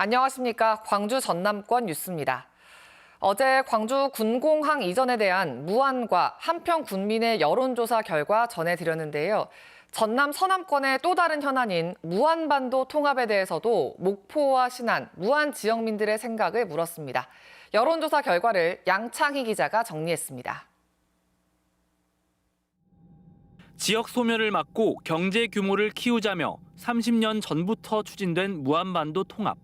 안녕하십니까. 광주 전남권 뉴스입니다. 어제 광주 군공항 이전에 대한 무안과 한평 군민의 여론조사 결과 전해드렸는데요. 전남 서남권의 또 다른 현안인 무안반도 통합에 대해서도 목포와 신안, 무안 지역민들의 생각을 물었습니다. 여론조사 결과를 양창희 기자가 정리했습니다. 지역 소멸을 막고 경제 규모를 키우자며 30년 전부터 추진된 무안반도 통합.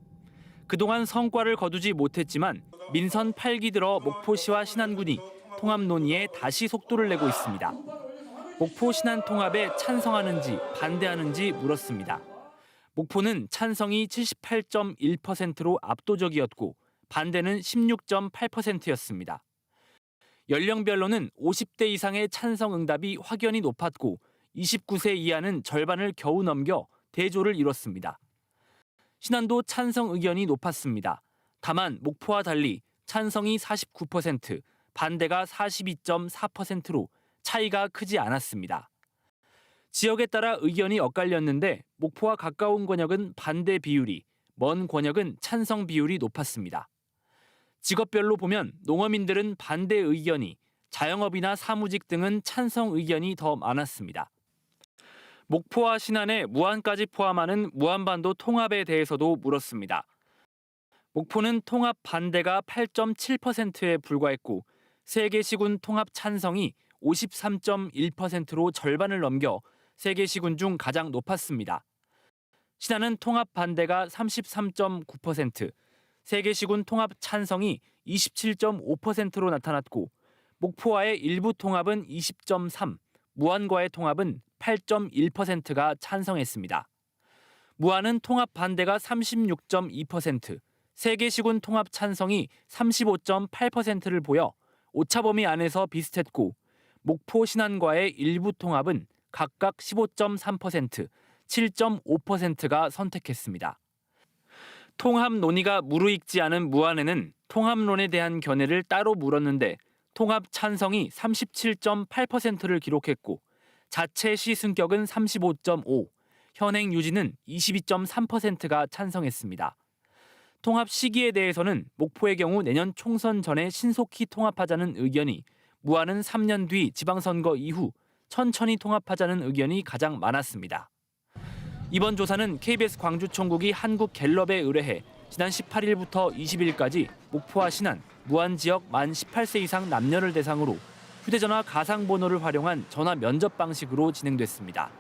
그동안 성과를 거두지 못했지만 민선 8기 들어 목포시와 신안군이 통합 논의에 다시 속도를 내고 있습니다. 목포 신안 통합에 찬성하는지 반대하는지 물었습니다. 목포는 찬성이 78.1%로 압도적이었고 반대는 16.8%였습니다. 연령별로는 50대 이상의 찬성 응답이 확연히 높았고 29세 이하는 절반을 겨우 넘겨 대조를 이뤘습니다. 신안도 찬성 의견이 높았습니다. 다만 목포와 달리 찬성이 49%, 반대가 42.4%로 차이가 크지 않았습니다. 지역에 따라 의견이 엇갈렸는데 목포와 가까운 권역은 반대 비율이, 먼 권역은 찬성 비율이 높았습니다. 직업별로 보면 농어민들은 반대 의견이, 자영업이나 사무직 등은 찬성 의견이 더 많았습니다. 목포와 신안에 무안까지 포함하는 무안반도 통합에 대해서도 물었습니다. 목포는 통합 반대가 8.7%에 불과했고 3개 시군 통합 찬성이 53.1%로 절반을 넘겨 3개 시군 중 가장 높았습니다. 신안은 통합 반대가 33.9%, 3개 시군 통합 찬성이 27.5%로 나타났고 목포와의 일부 통합은 20.3%, 무안과의 통합은 8.1%가 찬성했습니다. 무안은 통합 반대가 36.2%, 3개 시군 통합 찬성이 35.8%를 보여 오차 범위 안에서 비슷했고 목포 신안과의 일부 통합은 각각 15.3%, 7.5%가 선택했습니다. 통합 논의가 무르익지 않은 무안에는 통합론에 대한 견해를 따로 물었는데 통합 찬성이 37.8%를 기록했고 자체 시승격은 35.5%, 현행 유지는 22.3%가 찬성했습니다. 통합 시기에 대해서는 목포의 경우 내년 총선 전에 신속히 통합하자는 의견이, 무안은 3년 뒤 지방선거 이후 천천히 통합하자는 의견이 가장 많았습니다. 이번 조사는 KBS 광주총국이 한국갤럽에 의뢰해 지난 18일부터 20일까지 목포와 신안, 무안 지역 만 18세 이상 남녀를 대상으로 휴대전화 가상번호를 활용한 전화 면접 방식으로 진행됐습니다.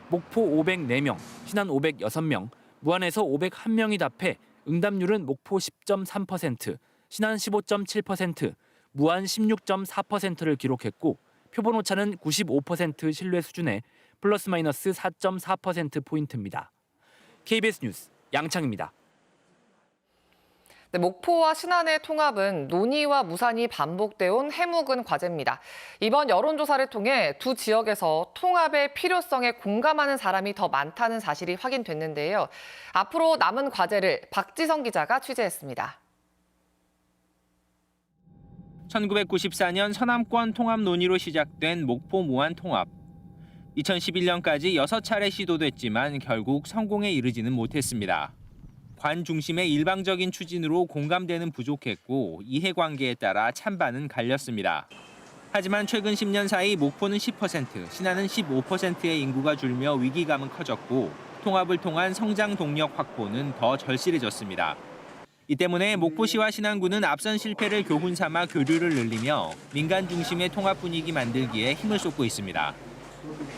목포 504명, 신안 506명, 무안에서 501명이 답해 응답률은 목포 10.3%, 신안 15.7%, 무안 16.4%를 기록했고 표본 오차는 95% 신뢰 수준에 플러스 마이너스 4.4%포인트입니다. KBS 뉴스 양창입니다. 네, 목포와 신안의 통합은 논의와 무산이 반복돼 온 해묵은 과제입니다. 이번 여론조사를 통해 두 지역에서 통합의 필요성에 공감하는 사람이 더 많다는 사실이 확인됐는데요. 앞으로 남은 과제를 박지성 기자가 취재했습니다. 1994년 서남권 통합 논의로 시작된 목포 무안 통합. 2011년까지 6차례 시도됐지만 결국 성공에 이르지는 못했습니다. 관 중심의 일방적인 추진으로 공감대는 부족했고 이해관계에 따라 찬반은 갈렸습니다. 하지만 최근 10년 사이 목포는 10%, 신안은 15%의 인구가 줄며 위기감은 커졌고 통합을 통한 성장 동력 확보는 더 절실해졌습니다. 이 때문에 목포시와 신안군은 앞선 실패를 교훈 삼아 교류를 늘리며 민간 중심의 통합 분위기 만들기에 힘을 쏟고 있습니다.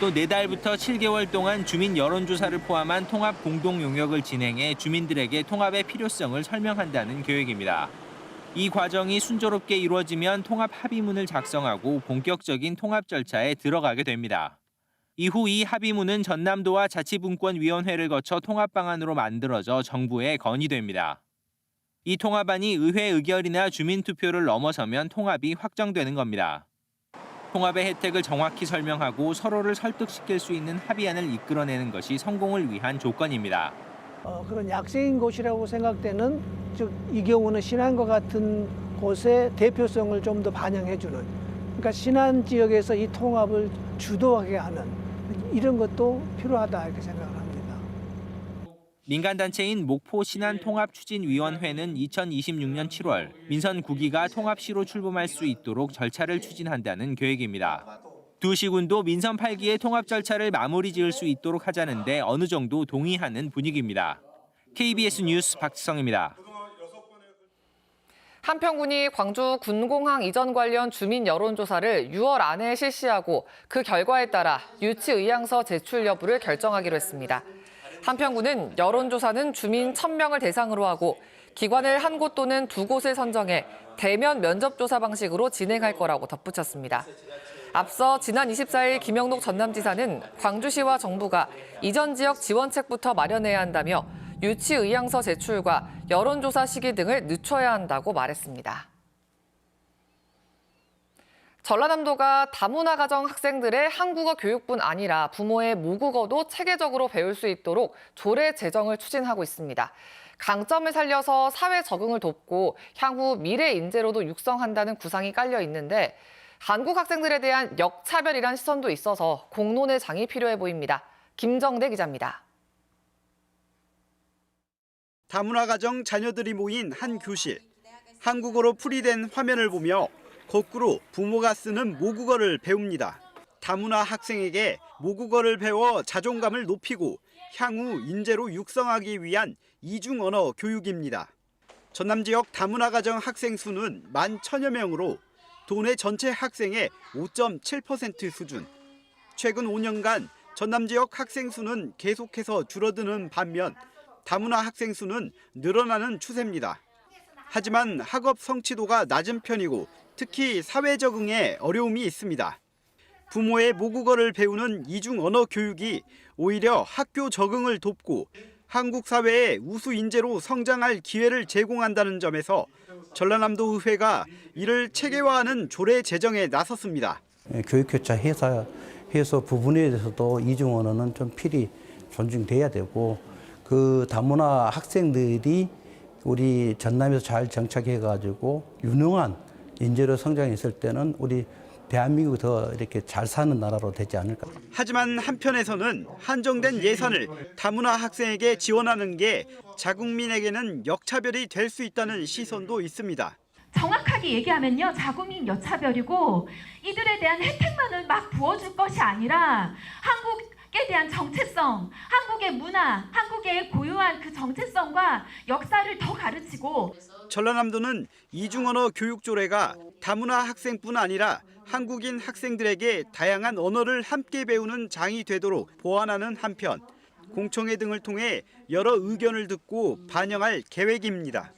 또 4달부터 7개월 동안 주민 여론조사를 포함한 통합 공동 용역을 진행해 주민들에게 통합의 필요성을 설명한다는 계획입니다. 이 과정이 순조롭게 이루어지면 통합 합의문을 작성하고 본격적인 통합 절차에 들어가게 됩니다. 이후 이 합의문은 전남도와 자치분권위원회를 거쳐 통합 방안으로 만들어져 정부에 건의됩니다. 이 통합안이 의회 의결이나 주민투표를 넘어서면 통합이 확정되는 겁니다. 통합의 혜택을 정확히 설명하고 서로를 설득시킬 수 있는 합의안을 이끌어내는 것이 성공을 위한 조건입니다. 그런 약세인 곳이라고 생각되는, 즉 이 경우는 신안과 같은 곳의 대표성을 좀 더 반영해주는, 그러니까 신안 지역에서 이 통합을 주도하게 하는 이런 것도 필요하다 이렇게 생각을 합니다. 민간단체인 목포 신안통합추진위원회는 2026년 7월 민선 9기가 통합시로 출범할 수 있도록 절차를 추진한다는 계획입니다. 두 시군도 민선 8기의 통합 절차를 마무리 지을 수 있도록 하자는데 어느 정도 동의하는 분위기입니다. KBS 뉴스 박지성입니다. 한평군이 광주 군공항 이전 관련 주민 여론조사를 6월 안에 실시하고 그 결과에 따라 유치 의향서 제출 여부를 결정하기로 했습니다. 한평군은 여론조사는 주민 1,000명을 대상으로 하고 기관을 한 곳 또는 두 곳을 선정해 대면 면접조사 방식으로 진행할 거라고 덧붙였습니다. 앞서 지난 24일 김영록 전남지사는 광주시와 정부가 이전 지역 지원책부터 마련해야 한다며 유치 의향서 제출과 여론조사 시기 등을 늦춰야 한다고 말했습니다. 전라남도가 다문화 가정 학생들의 한국어 교육뿐 아니라 부모의 모국어도 체계적으로 배울 수 있도록 조례 제정을 추진하고 있습니다. 강점을 살려서 사회 적응을 돕고 향후 미래 인재로도 육성한다는 구상이 깔려 있는데 한국 학생들에 대한 역차별이란 시선도 있어서 공론의 장이 필요해 보입니다. 김정대 기자입니다. 다문화 가정 자녀들이 모인 한 교실. 한국어로 풀이된 화면을 보며 거꾸로 부모가 쓰는 모국어를 배웁니다. 다문화 학생에게 모국어를 배워 자존감을 높이고 향후 인재로 육성하기 위한 이중 언어 교육입니다. 전남 지역 다문화 가정 학생 수는 11,000여 명으로 도내 전체 학생의 5.7% 수준. 최근 5년간 전남 지역 학생 수는 계속해서 줄어드는 반면 다문화 학생 수는 늘어나는 추세입니다. 하지만 학업 성취도가 낮은 편이고 특히 사회 적응에 어려움이 있습니다. 부모의 모국어를 배우는 이중 언어 교육이 오히려 학교 적응을 돕고 한국 사회의 우수 인재로 성장할 기회를 제공한다는 점에서 전라남도 의회가 이를 체계화하는 조례 제정에 나섰습니다. 교육교차 해서 부분에 대해서도 이중 언어는 좀 필히 존중돼야 되고 그 다문화 학생들이 우리 전남에서 잘 정착해가지고 유능한 인재로 성장했을 때는 우리 대한민국이 더 이렇게 잘 사는 나라로 되지 않을까. 하지만 한편에서는 한정된 예산을 다문화 학생에게 지원하는 게 자국민에게는 역차별이 될 수 있다는 시선도 있습니다. 정확하게 얘기하면요, 자국민 여차별이고 이들에 대한 혜택만을 막 부어줄 것이 아니라 한국에 대한 정체성, 한국의 문화, 한국의 고유한 그 정체성과 역사를 더 가르치고. 전라남도는 이중언어 교육조례가 다문화 학생뿐 아니라 한국인 학생들에게 다양한 언어를 함께 배우는 장이 되도록 보완하는 한편 공청회 등을 통해 여러 의견을 듣고 반영할 계획입니다.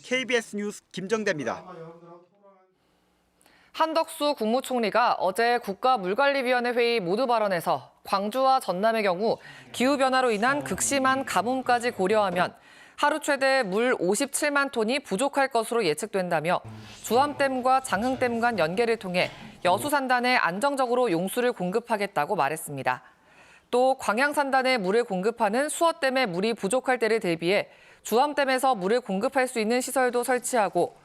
KBS 뉴스 김정대입니다. 한덕수 국무총리가 어제 국가물관리위원회 회의 모두 발언에서 광주와 전남의 경우 기후변화로 인한 극심한 가뭄까지 고려하면 하루 최대 물 57만 톤이 부족할 것으로 예측된다며 주암댐과 장흥댐 간 연계를 통해 여수산단에 안정적으로 용수를 공급하겠다고 말했습니다. 또 광양산단에 물을 공급하는 수어댐에 물이 부족할 때를 대비해 주암댐에서 물을 공급할 수 있는 시설도 설치하고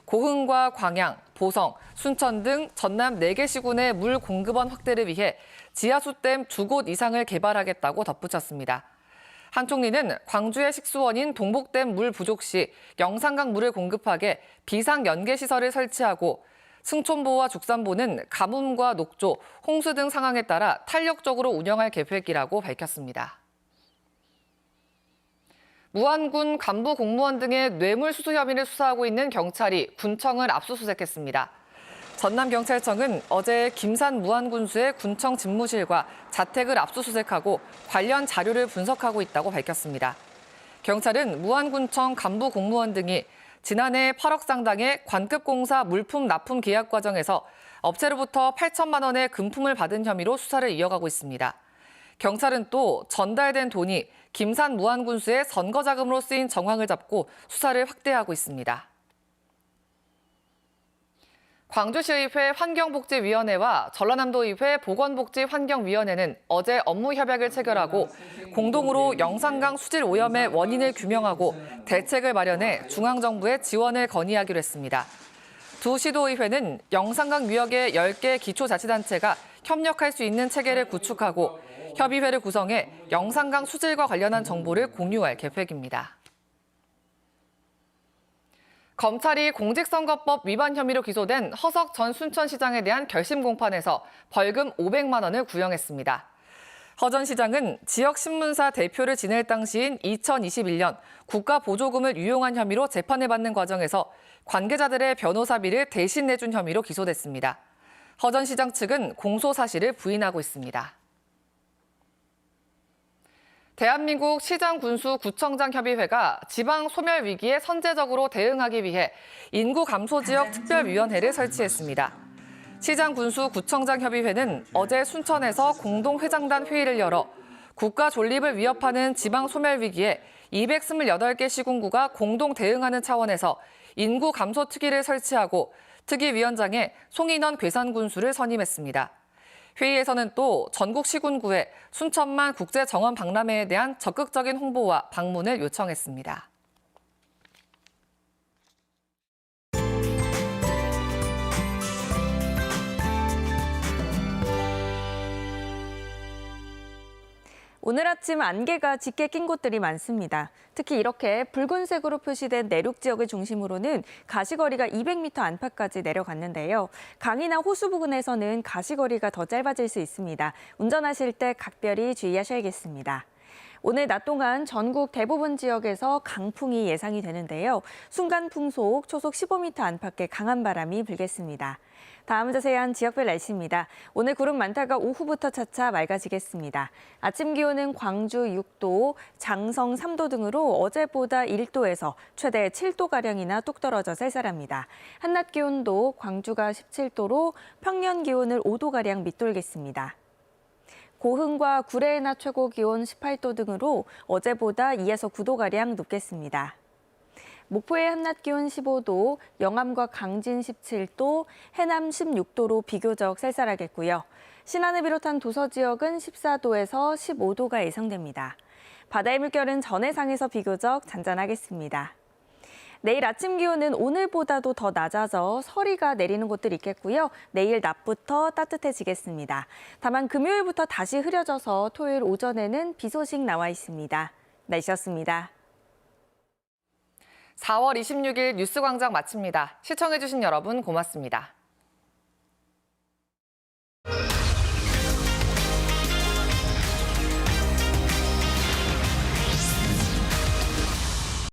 고흥과 광양, 보성, 순천 등 전남 4개 시군의 물 공급원 확대를 위해 지하수댐 2곳 이상을 개발하겠다고 덧붙였습니다. 한 총리는 광주의 식수원인 동복댐 물 부족 시 영산강 물을 공급하게 비상 연계 시설을 설치하고 승촌보와 죽산보는 가뭄과 녹조, 홍수 등 상황에 따라 탄력적으로 운영할 계획이라고 밝혔습니다. 무안군 간부 공무원 등의 뇌물수수 혐의를 수사하고 있는 경찰이 군청을 압수수색했습니다. 전남경찰청은 어제 김산 무안군수의 군청 집무실과 자택을 압수수색하고 관련 자료를 분석하고 있다고 밝혔습니다. 경찰은 무안군청 간부 공무원 등이 지난해 8억 상당의 관급공사 물품 납품 계약 과정에서 업체로부터 8천만 원의 금품을 받은 혐의로 수사를 이어가고 있습니다. 경찰은 또 전달된 돈이 김산 무안군수의 선거자금으로 쓰인 정황을 잡고 수사를 확대하고 있습니다. 광주시의회 환경복지위원회와 전라남도의회 보건복지환경위원회는 어제 업무 협약을 체결하고 공동으로 영산강 수질 오염의 원인을 규명하고 대책을 마련해 중앙정부에 지원을 건의하기로 했습니다. 두 시도의회는 영산강 유역의 10개 기초자치단체가 협력할 수 있는 체계를 구축하고 협의회를 구성해 영산강 수질과 관련한 정보를 공유할 계획입니다. 검찰이 공직선거법 위반 혐의로 기소된 허석 전 순천시장에 대한 결심 공판에서 벌금 500만 원을 구형했습니다. 허 전 시장은 지역신문사 대표를 지낼 당시인 2021년 국가보조금을 유용한 혐의로 재판을 받는 과정에서 관계자들의 변호사비를 대신 내준 혐의로 기소됐습니다. 허 전 시장 측은 공소 사실을 부인하고 있습니다. 대한민국 시장군수구청장협의회가 지방 소멸 위기에 선제적으로 대응하기 위해 인구 감소 지역 특별위원회를 설치했습니다. 시장군수구청장협의회는 어제 순천에서 공동회장단 회의를 열어 국가 존립을 위협하는 지방 소멸 위기에 228개 시군구가 공동 대응하는 차원에서 인구 감소 특위를 설치하고 특위위원장에 송인원 괴산군수를 선임했습니다. 회의에서는 또 전국 시군구에 순천만 국제정원 박람회에 대한 적극적인 홍보와 방문을 요청했습니다. 오늘 아침 안개가 짙게 낀 곳들이 많습니다. 특히 이렇게 붉은색으로 표시된 내륙 지역을 중심으로는 가시거리가 200m 안팎까지 내려갔는데요. 강이나 호수 부근에서는 가시거리가 더 짧아질 수 있습니다. 운전하실 때 각별히 주의하셔야겠습니다. 오늘 낮 동안 전국 대부분 지역에서 강풍이 예상이 되는데요. 순간 풍속 초속 15m 안팎의 강한 바람이 불겠습니다. 다음 자세한 지역별 날씨입니다. 오늘 구름 많다가 오후부터 차차 맑아지겠습니다. 아침 기온은 광주 6도, 장성 3도 등으로 어제보다 1도에서 최대 7도가량이나 뚝 떨어져 쌀쌀합니다. 한낮 기온도 광주가 17도로 평년 기온을 5도가량 밑돌겠습니다. 고흥과 구례의 낮 최고 기온 18도 등으로 어제보다 2에서 9도가량 높겠습니다. 목포의 한낮 기온 15도, 영암과 강진 17도, 해남 16도로 비교적 쌀쌀하겠고요. 신안을 비롯한 도서 지역은 14도에서 15도가 예상됩니다. 바다의 물결은 전해상에서 비교적 잔잔하겠습니다. 내일 아침 기온은 오늘보다도 더 낮아져 서리가 내리는 곳들이 있겠고요. 내일 낮부터 따뜻해지겠습니다. 다만 금요일부터 다시 흐려져서 토요일 오전에는 비 소식 나와 있습니다. 날씨였습니다. 4월 26일 뉴스광장 마칩니다. 시청해주신 여러분 고맙습니다.